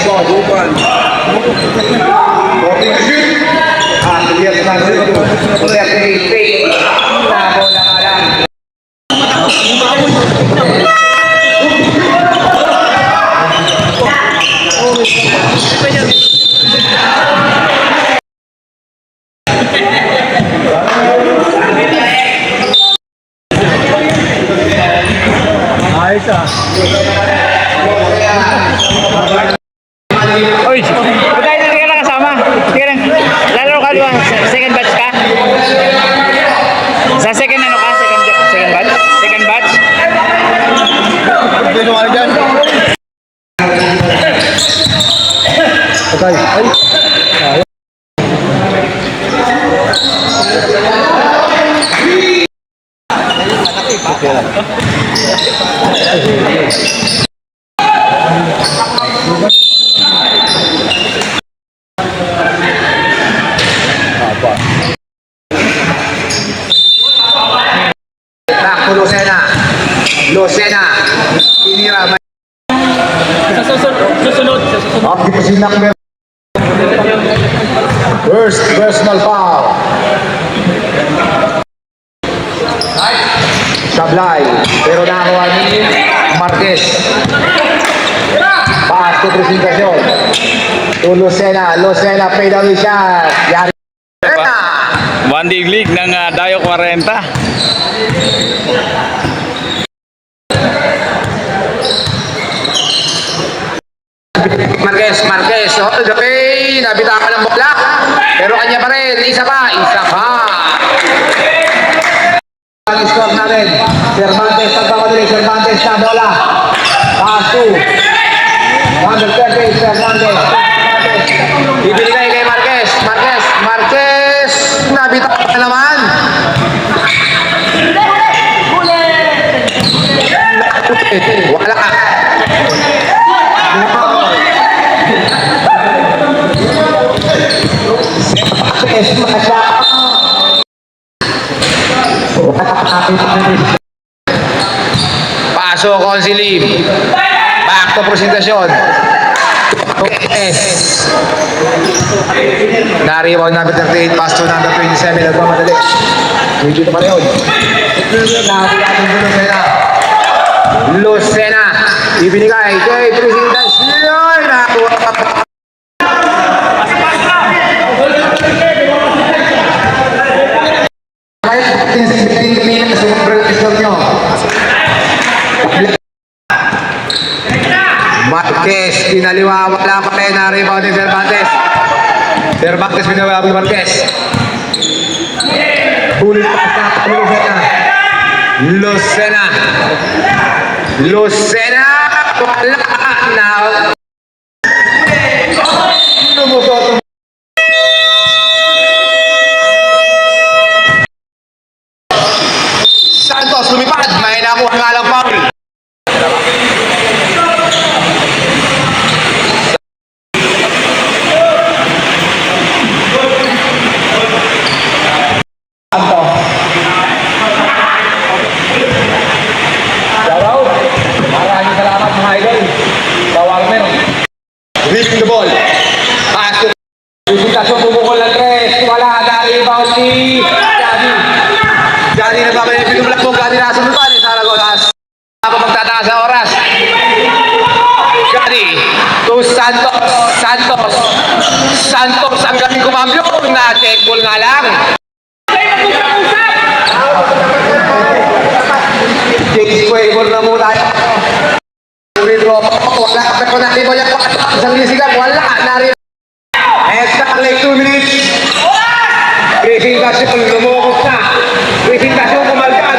Bukan. Open shoot. Lihat nanti itu. Lihat ini. Nah, bola ada. Uy, patay na ka kasama. Sige lang. Lalo ka doon. Second batch ka? Sa second ano ka? Second batch? Second batch? Ano ka dyan? Patay. Ay. Back to Lucena. Tinira. Sa susunod. Up dito si number. First personal foul. Sablay. Pero nakakuha ni Marquez. Pass to presentasyon. To Lucena. Lucena fade away shot. Yari. One Dig League ng Dayo 40. Marquez, hold the way, nabitawan ng bola, pero kanya pa rin, isa pa. Ang score natin, Cervantes, pagpapatuloy, Cervantes na bola, pass to, number 30, Cervantes, ibinigay kay Marquez, nabitawan na naman. Wala ka. Paso Consilim. Back to presentasyon. Naribaw number 38, pass to number 27. Nagmamadali. Medyo na pareho. Lucena. Ibinigay kay presentasyon. Nakuha. Marquez, pinaliwa, wala pa rin na rebound ni Cervantes. Cervantes, pinaliwa ni Marquez. Ulit pa sa Lucena, wala na. Lumusot. Santos, lumipad, may nakuha nga lang foul. Reaching the ball. Pass to presentasyon, bumukol ng tres. Wala, na-rebound si Johnny nagpapalipin yung black ball. Johnny nasa lupa ni Saragonas. Ako magtataas sa oras. Johnny to Santos ang galing kumambyo. Na-check ball nga lang. James Quaver na muna. Wala kapag ko natin mo yan isang lisigan, wala narin extra like 2 minutes. Presentasyon, lumukot na. Presentasyon, kumalkan.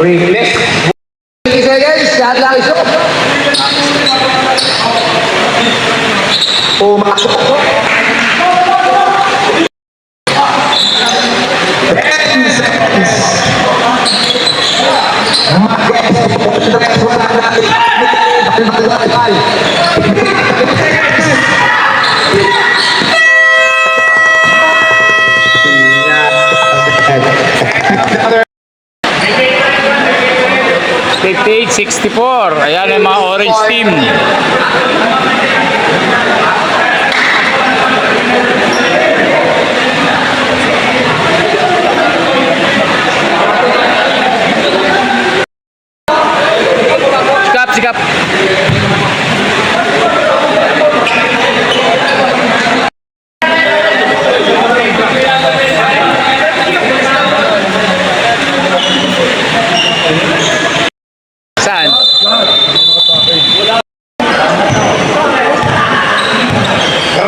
Ringless. 20 seconds, lahat lang iso. Pumasok. 10 seconds. Another 58-64. Ayan ang mga orange team. Sikap, sikap. Saan?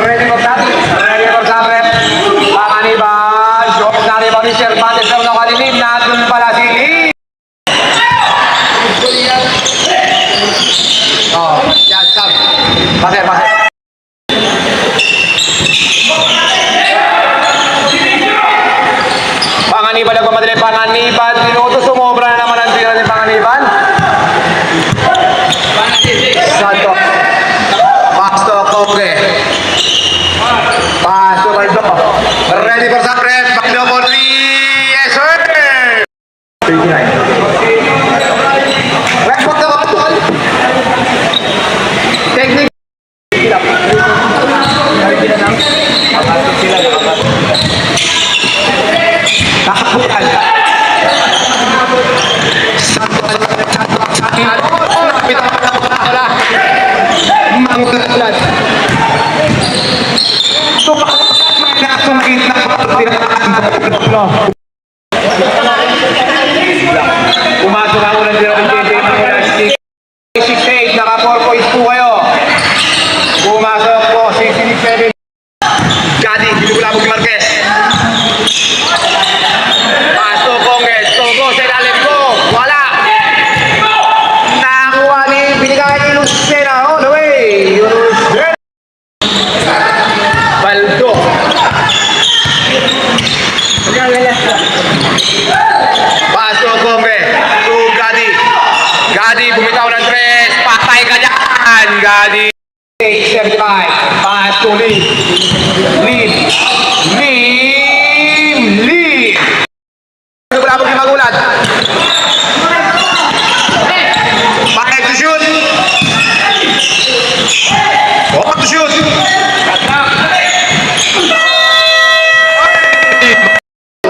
ready for that? Ready for that, rep? Panganiban. Short na rin ni Cervantes ng nakalilim. Nandun pala si Lee. Oh, yan, Sam. Paser, paser. Panganiban nagmamadali. Panganiban. Minuto sumobra na naman ang tira ni Panganiban. Santo. Pasto Kongre. Pasto Baldo. Ready for some rep. Baldo for 3. Yes, sir. 39. Record na kapatol. Technique. Nakaputan. Mangkalat. Sungkit na pumasok ang unang tira ng JJ Mangulas. 68, naka 4 points po kayo. Pumasok po, 67. Gadi, binubulabog ni Marquez. Pasto Congress, Togo sa ilalim ko. Wala. Nakakuha ni binigay ni Lucena. All the way. Lucena. Baldo. Paso Gombe to Gadi. Gadi bumitaw ng 3. Patay ka dyan. Gadi. 75. Paso Lim. Lim. Lim. Lim. Nagulabog ni Magulat. Bakit to shoot? Bakit to shoot?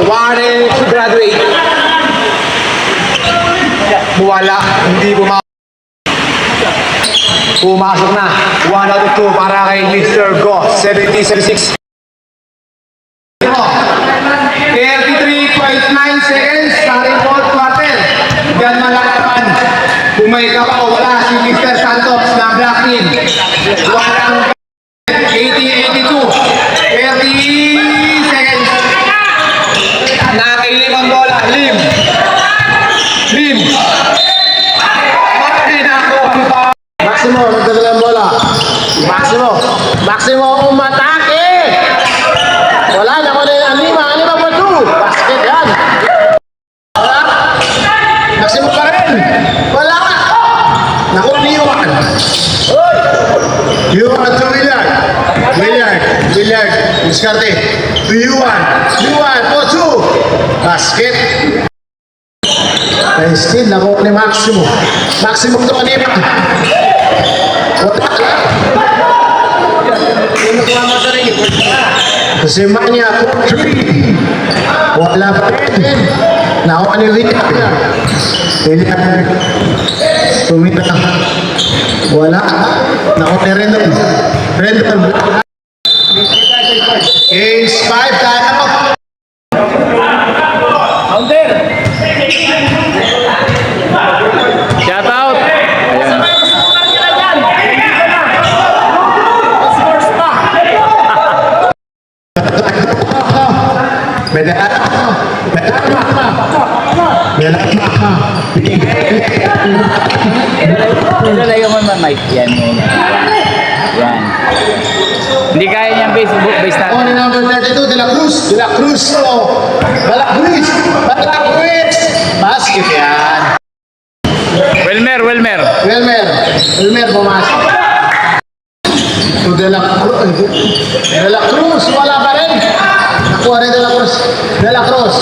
Wanted to graduate. Wala, hindi pumasok na. 1 out of 2 para kay Mr. Go. 70-76. 33.9 seconds. Starting fourth quarter. Diyan malakapan. Kung may kapaw, wala si Mr. Santos ng Black Team. Walang 80-82. 30 seconds. Nakailim ang bola. Lim. Lim. Maximo, magdala ng bola. Maximo. Maximo, umatake! Wala na ko na yung anima. Anima pa 2. Basket yan. Wala. Maximo pa rin. Wala ka. Naku, Liwan. Liwan to Willard. Willard. Diskarte. To Liwan. Liwan po 2. Basket. Ay, still, naku ni Maximo. Maximo to kanina. Kasi niya, 3. Wala pa rin. Nakuha ni Willard. Tumita. Wala. Nakuha ni Rendon. Games 5. Kaya mo. Ilalayo mo naman, Mike. Yan. Yan. Hindi kaya niyang Facebook base natin. On number 32, De La Cruz. De La Cruz. Oh. De La Cruz. De La Cruz. Basket yan. Wilmer. Wilmer pumasok. So De La Cruz. Wala pa rin. Nakuha rin De La Cruz.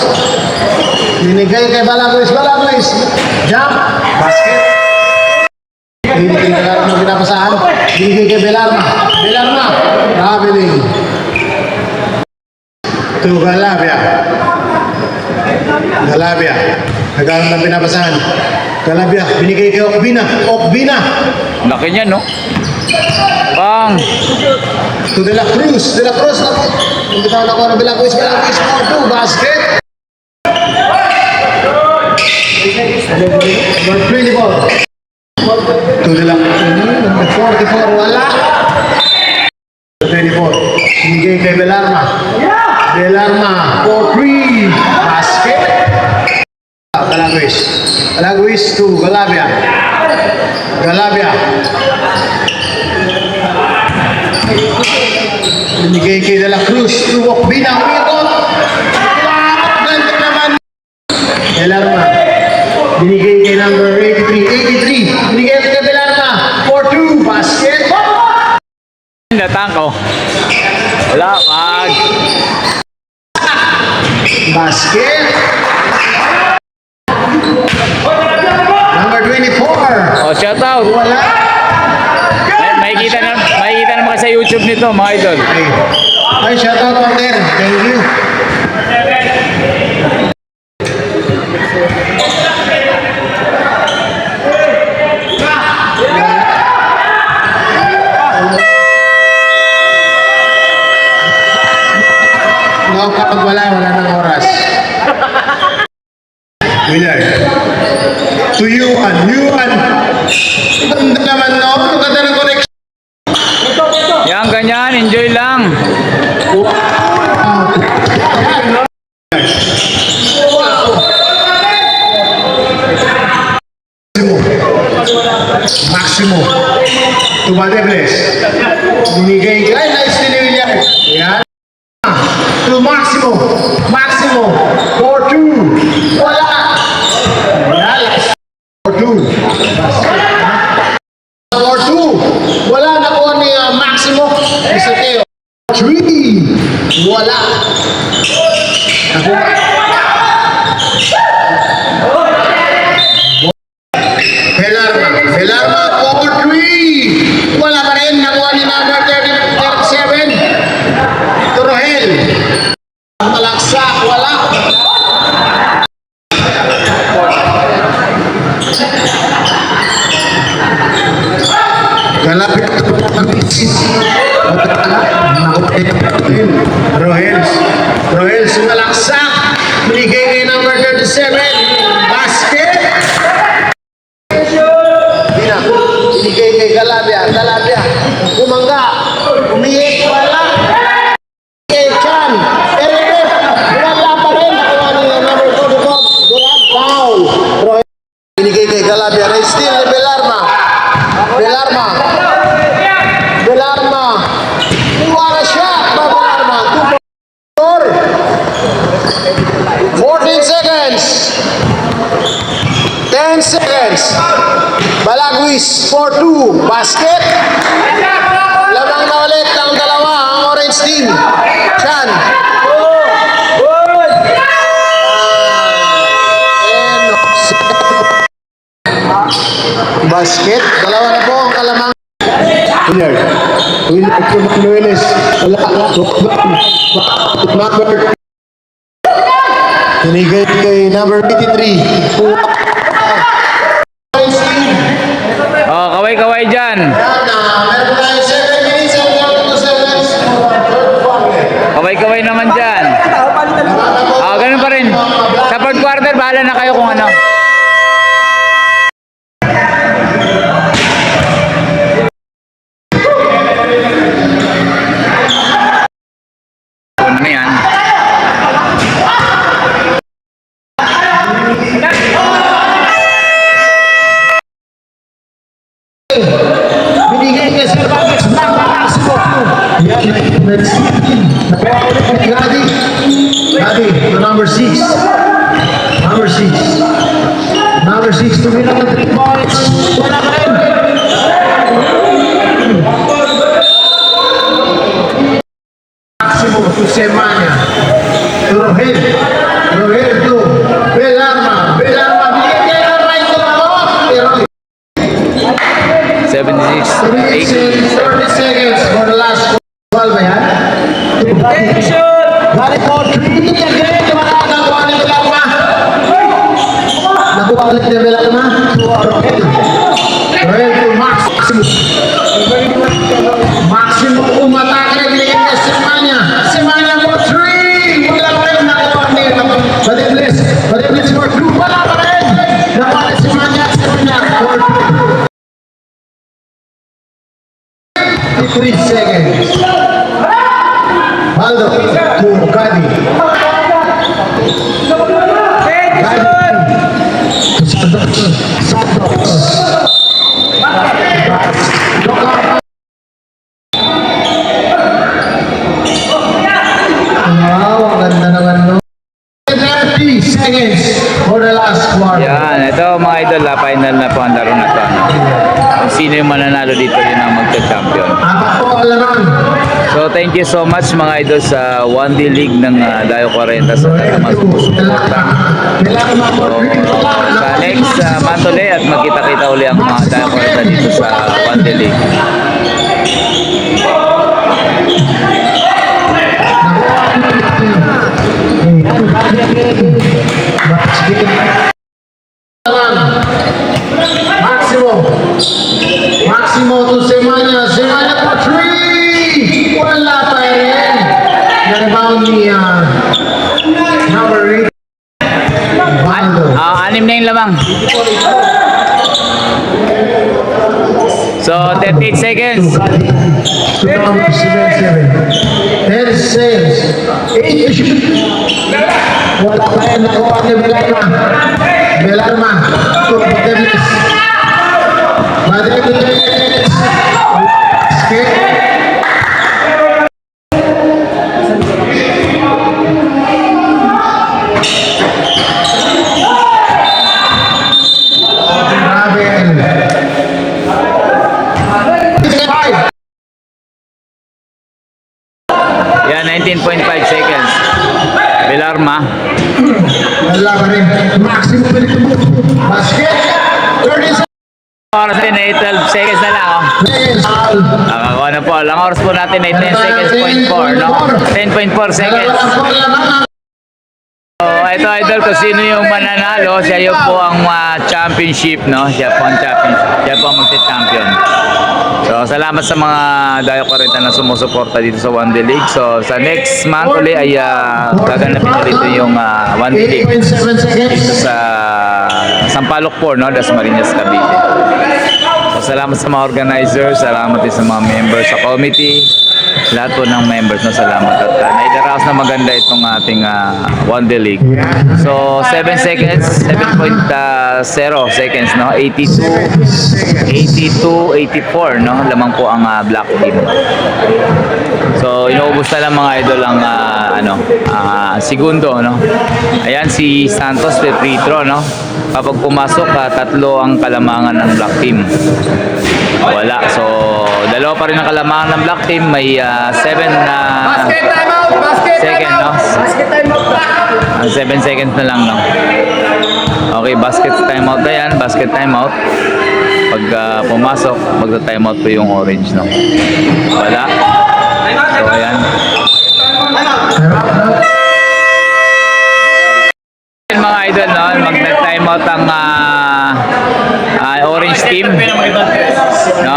Binigay kay Balagwis. Jump. Basket. Hindi kay Belarma pinapasahan. Binigay kay Belarma. Traveling. To Galabia. Nagkaroon ng pinapasahan. Galabia. Binigay kay Okbina. Laki niya, no? Pang. To De La Cruz na po. Hindi tayo nakuha ng Balagwis. 4-2. Basket. Number 24. To De La Cruz. Number 44. Wala. 24. Binigay kay Belarma. 4-3. Basket. Balagwis to Galabia. Binigay kay De La Cruz to Okbina. Umikot. Ganda naman. Belarma. Binigay kay number 83. Binigay kay Belarma. 4-2. Basket. Datang ko. Wala, mag. Basket. Number 24. Oh, shout out. Wala. Makikita naman sa YouTube nito, mga idol. Ay, shout out partner. Thank you. No, kapag wala nang oras. Winner. To Yuan. Ganda naman, no? Ganda ng connection. Yan, ganyan. Enjoy lang. Maximo. Tumadebles. Binigay. Ay, nice ni William. Yan. To Maximo. 4-2. Wala. Yan. 4-2. 4-2. Wala. Nakuha ni Maximo. Isa Teo. 3. Wala. Nakuha. Belarma 4-3. Wala pa rin. Nakuha ni number 37. Torohel. Malaksak. Wala. Galapit. Rohels. Malaksak. Binigay kay number 37. Basket. Binigay kay Galabia. Kumangga. Umihit. Wala. Kay Chan. Erepet. Wala pa rin. Nakuha ni number 44. Durant. Foul. Binigay kay Galabia. Still ni Belarma. Wala siya. Belarma. 14 seconds. 10 seconds. Balagwis 4-2. Basket. Lamang na ulit ng dalawa ang orange team. Chan. Basket. Dalawa na po ang kalamang. Winner to Manuelis. Wala. Number. Binigay kay number 83. Oh, kaway-kaway dyan. Meron tayo 7 minutes and 42 seconds. Kaway-kaway naman dyan. Ganun pa rin. Sa fourth quarter, bahala na kayo kung ano. Ano yan? Let's Gadi. Gadi, to number 6. Number 6. Number 6 to win ang 3 points. Wala pa rin. Maximo to Semanya. To Rohel. Rohel to Belarma. Belarma. Binigyan ang right to ako. 76, 8. 30 seconds for the last 12 yan. Balik po. Hindi yan. Ganyan. Nakuha ni Belarma. Nakuha ulit ni Belarma. Rohel. Rohel to Maximo. Maximo umatake na binigyan niya Semanya. Semanya for 3. Wala pa rin nakuha ni Badiblis. Badiblis for 2. Wala pa rin. Nakuha ni Semanya. Semanya for 3 seconds. Baldo to Gadi. Gadi. Santos. Wow, ang ganda naman no. 30 seconds for the last quarter. Yan, ito mga idol, final na po ang laro na to. Ano? Kung sino yung mananalo dito, yun ang magka-champion. Apat po ang laman. So thank you so much mga idol sa 1D League ng Dayo 40 sa talagang sumusuporta. So sa next month ulit at magkita-kita uli ang mga Dayo 40 dito sa 1D League. Maximo. Maximo to Semanya. Semanya for 3. Wala pa rin. Nag-rebound ni number 8. Baldo. Anim na yung lamang. So 38 seconds. To number 77. 10 saves. 8 shoot. Wala pa rin nakuha ni Belarma. Belarma to Badiblis. Badiblis. Skip. Ravel. 5. Yan, 19.5 seconds. Belarma. Wala pa rin. Maximo Pelito. Basket. 30 Oras din ay 12 seconds na lang. Oh. seconds. Nakakuha na po. Ang oras po natin ay 10 seconds, 0.4, no? 10.4 seconds. So, ito idol, kung sino yung mananalo, siya yung po ang championship, no? Siya po ang championship. Siya po ang magti-champion. So, salamat sa mga Dayo 40 na sumusuporta dito sa 1D League. So, sa next month ulit ay gaganapin na dito yung 1D League 8.7 seconds. sa Sampaloc 4, no? Dasmariñas, Cavite. So, salamat sa mga organizers, salamat din sa mga members sa committee, lahat po ng members, no? Salamat. At naidaraos na maganda itong ating 1D League. So, 7 seconds, 7.0 seconds, no? 82, 84, no? Lamang po ang black team. So, inuubos na lang mga idol ang segundo, no? Ayan, si Santos with free throw, no? Kapag pumasok, tatlo ang kalamangan ng black team. Wala. So, dalawa pa rin ang kalamangan ng black team. May 7 na second, no? 7 seconds na lang, no? Okay, basket timeout na yan. Basket timeout. Pag pumasok, magta-timeout po yung orange, no? Wala. So, ayan. Mga idol, no? Mag-timeout ang orange team, no?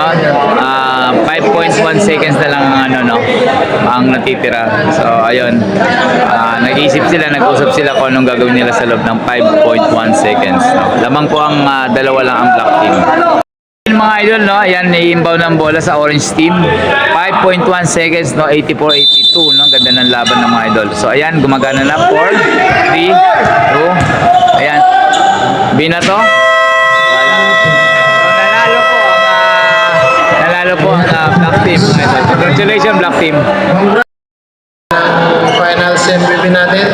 5.1 seconds na lang ang ang natitira. So ayun, nag-iisip sila, nag-usap sila kung anong gagawin nila sa loob ng 5.1 seconds, no? Lamang po ang dalawa lang ang black team. Mga idol, no? Ayan, i-inbound ng bola sa orange team. 5.1 seconds, no? 84-82, no? Ganda ng laban ng mga idol. So ayan, gumagana na. 4, 3, 2, ayan. Binato. Wala. So nanalo po ang black team, mga idol. Congratulations, Black Team. Ang finals MVP natin.